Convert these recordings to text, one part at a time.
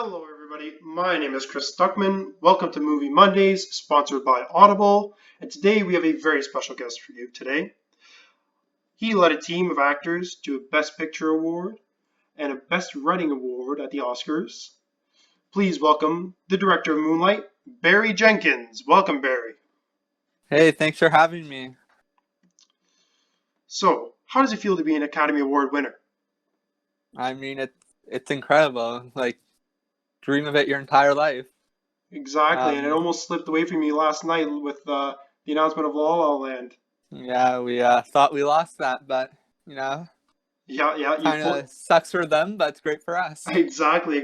Hello, everybody. My name is Chris Stuckman. Welcome to Movie Mondays, sponsored by Audible. And today we have a very special guest for you today. He led a team of actors to a Best Picture award and a Best Writing award at the Oscars. Please welcome the director of Moonlight, Barry Jenkins. Welcome, Barry. Hey, thanks for having me. So, how does it feel to be an Academy Award winner? I mean, it's incredible. Like, dream of it your entire life. Exactly, and it Um, almost slipped away from me last night with the announcement of La La Land. yeah, we thought we lost that, but you know, Yeah, you kind pulled. of sucks for them, but it's great for us. Exactly.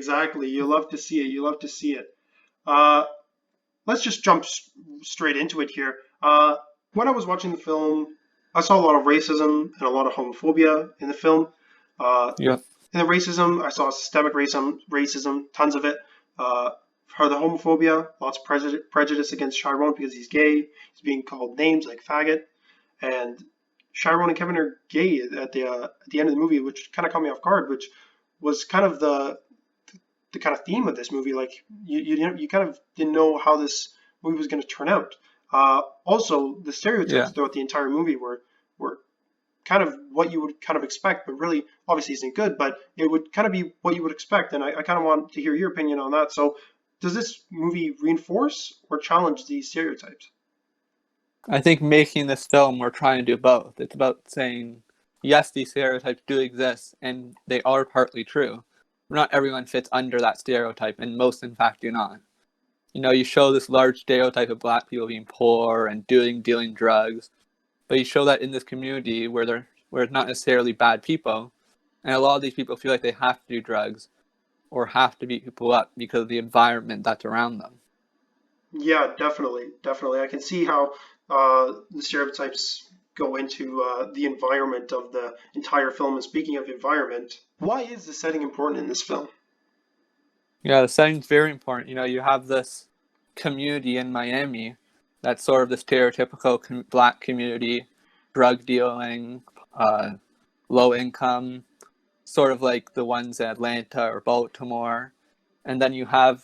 You love to see it. You love to see it. Uh, let's just jump straight into it here. When I was watching the film, I saw a lot of racism and a lot of homophobia in the film. Uh, Yeah, in the racism, I saw systemic racism, tons of it. Uh, for the homophobia, lots of prejudice against Chiron because he's gay. He's being called names like faggot, and Chiron and Kevin are gay at the end of the movie, which kind of caught me off guard, which was kind of the kind of theme of this movie. Like you kind of didn't know how this movie was going to turn out. Also, the stereotypes yeah. throughout the entire movie were kind of what you would kind of expect, but really obviously isn't good. But it would kind of be what you would expect, and I kind of want to hear your opinion on that. So, does this movie reinforce or challenge these stereotypes? I think making this film, we're trying to do both. It's about saying, yes, these stereotypes do exist, and they are partly true. Not everyone fits under that stereotype, and most, in fact, do not. You show this large stereotype of black people being poor and dealing drugs, but you show that in this community where it's not necessarily bad people, and a lot of these people feel like they have to do drugs or have to beat people up because of the environment that's around them. Yeah, definitely. I can see how the stereotypes go into the environment of the entire film. And speaking of environment, why is the setting important in this film? Yeah, the setting's very important. You have this community in Miami that's sort of the stereotypical black community, drug dealing, uh, low income, sort of like the ones in Atlanta or Baltimore. And then you have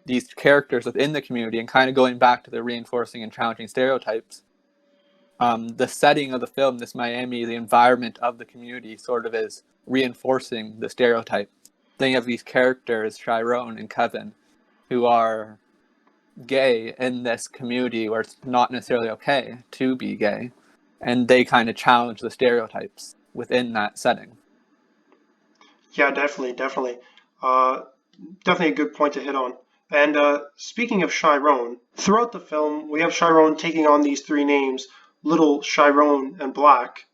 these characters within the community, and kind of going back to the reinforcing and challenging stereotypes. The setting of the film, this Miami, the environment of the community, sort of is reinforcing the stereotype. Then you have these characters, Chiron and Kevin, who are gay in this community where it's not necessarily okay to be gay, and they kind of challenge the stereotypes within that setting. Yeah, definitely. Uh, Definitely a good point to hit on. And speaking of Chiron, throughout the film, we have Chiron taking on these three names, Little, Chiron, and Black.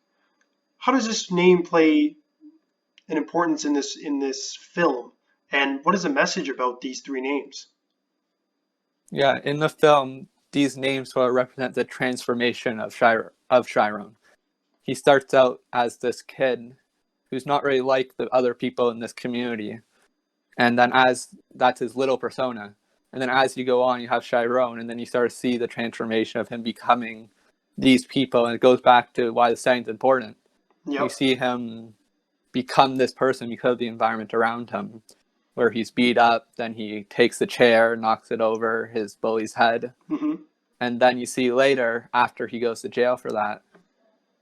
How does this name play an importance in this film? And what is the message about these three names? Yeah, in the film, these names will represent the transformation of Chiron. He starts out as this kid who's not really like the other people in this community, and then as that's his little persona, and then as you go on, you have Chiron, and then you start to see the transformation of him becoming these people, and it goes back to why the setting's important. You Yep. see him become this person because of the environment around him, where he's beat up, then he takes the chair, knocks it over his bully's head, Hmm. and then you see later, after he goes to jail for that,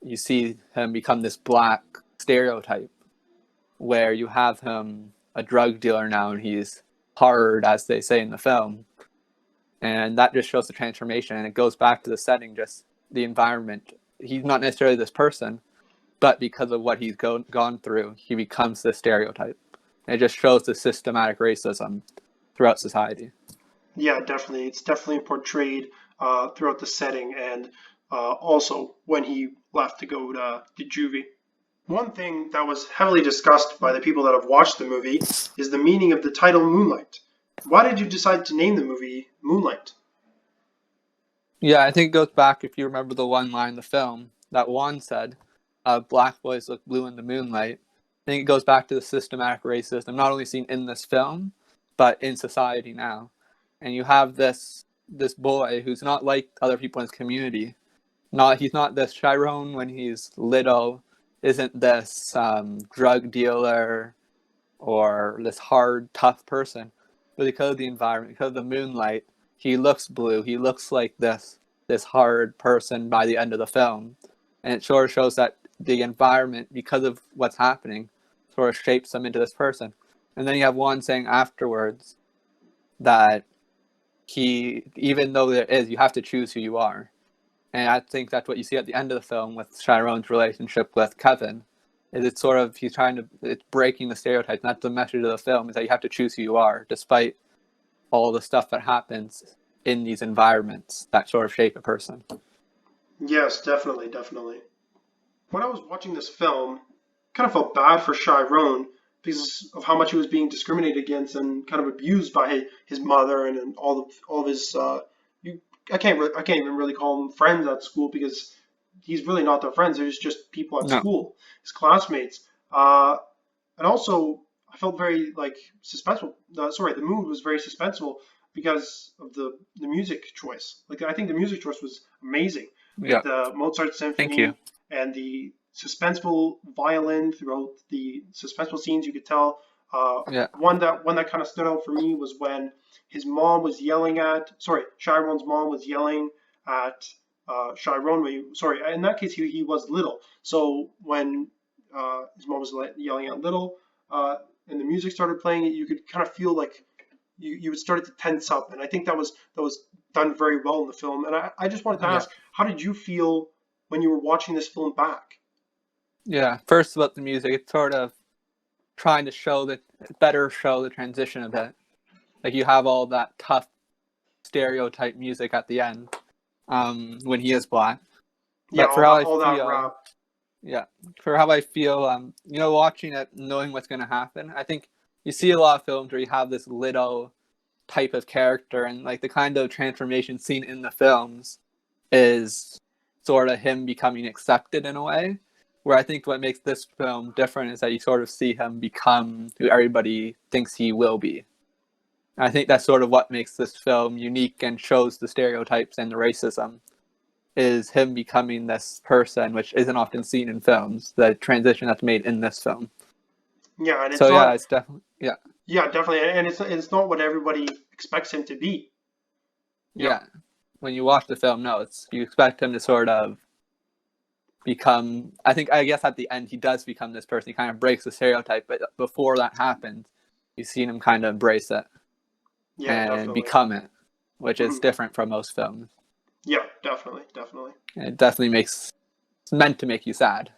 you see him become this black stereotype, where you have him a drug dealer now, and he's hard, as they say in the film, and that just shows the transformation, and it goes back to the setting, just the environment. He's not necessarily this person, but because of what he's gone through, he becomes this stereotype. And it just shows the systematic racism throughout society. Yeah, definitely. It's definitely portrayed throughout the setting and also when he left to go to juvie. One thing that was heavily discussed by the people that have watched the movie is the meaning of the title Moonlight. Why did you decide to name the movie Moonlight? Yeah, I think it goes back, if you remember the one line in the film that Juan said, black boys look blue in the moonlight. I think it goes back to the systematic racism, not only seen in this film, but in society now. And you have this boy who's not like other people in his community. He's not this Chiron when he's little, isn't this drug dealer or this hard, tough person. but because of the environment, because of the moonlight, he looks blue. He looks like this hard person by the end of the film, and it sort of shows that the environment, because of what's happening, sort of shapes him into this person. And then you have Juan saying afterwards that even though you have to choose who you are. And I think that's what you see at the end of the film with Chiron's relationship with Kevin. It's breaking the stereotypes. And that's the message of the film, is that you have to choose who you are, despite all the stuff that happens in these environments that sort of shape a person. Yes, definitely, definitely. When I was watching this film, I kind of felt bad for Chiron because of how much he was being discriminated against and kind of abused by his mother and all of his. I can't even really call them friends at school because he's really not their friends. They're just people at No. school, his classmates. And also, I felt very like suspenseful. The mood was very suspenseful because of the music choice. Like I think the music choice was amazing. Yeah. The Mozart Thank Symphony you. and the suspenseful violin throughout the suspenseful scenes. You could tell. Yeah. One that kind of stood out for me was when his mom was yelling at. Sorry, Chiron's mom was yelling at Chiron. In that case, he was little. So when his mom was yelling at little, and the music started playing, you could kind of feel like you started to tense up, and I think that was done very well in the film. And I just wanted to Yeah. ask, how did you feel when you were watching this film back? Yeah. First, about the music, it's sort of trying to show the transition a bit. Like you have all that tough stereotype music at the end, when he is black. Yeah, But for how I all that feel, rap. yeah, for how I feel, watching it, knowing what's going to happen, I think you see a lot of films where you have this little type of character, and like the kind of transformation seen in the films is sort of him becoming accepted in a way. Where I think what makes this film different is that you sort of see him become who everybody thinks he will be. And I think that's sort of what makes this film unique and shows the stereotypes and the racism, is him becoming this person, which isn't often seen in films, the transition that's made in this film. Yeah, and it's So not. yeah, it's definitely, yeah. Yeah, definitely, and it's not what everybody expects him to be. Yeah. When you watch the film, no, you expect him to sort of become, I guess at the end he does become this person. He kind of breaks the stereotype, but before that happens, you've seen him kind of embrace it Yeah, and definitely. become it, which is Mhm. different from most films. Yeah, definitely, definitely. It definitely it's meant to make you sad.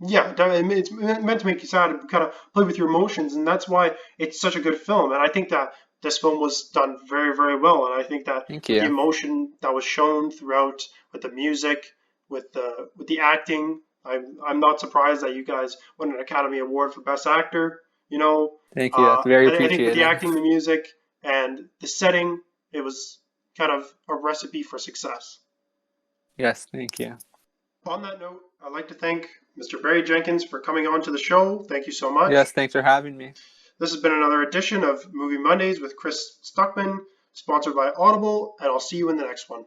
Yeah, it's meant to make you sad and kind of play with your emotions, and that's why it's such a good film. And I think that this film was done very, very well. And I think that Thank with the you. emotion that was shown throughout, with the music, with the acting, I'm not surprised that you guys won an Academy Award for Best Actor. Thank you. That's very I think with the appreciated. acting, the music, and the setting, it was kind of a recipe for success. Yes, thank you. On that note, I'd like to thank Mr. Barry Jenkins for coming on to the show. Thank you so much. Yes, thanks for having me. This has been another edition of Movie Mondays with Chris Stuckman, sponsored by Audible, and I'll see you in the next one.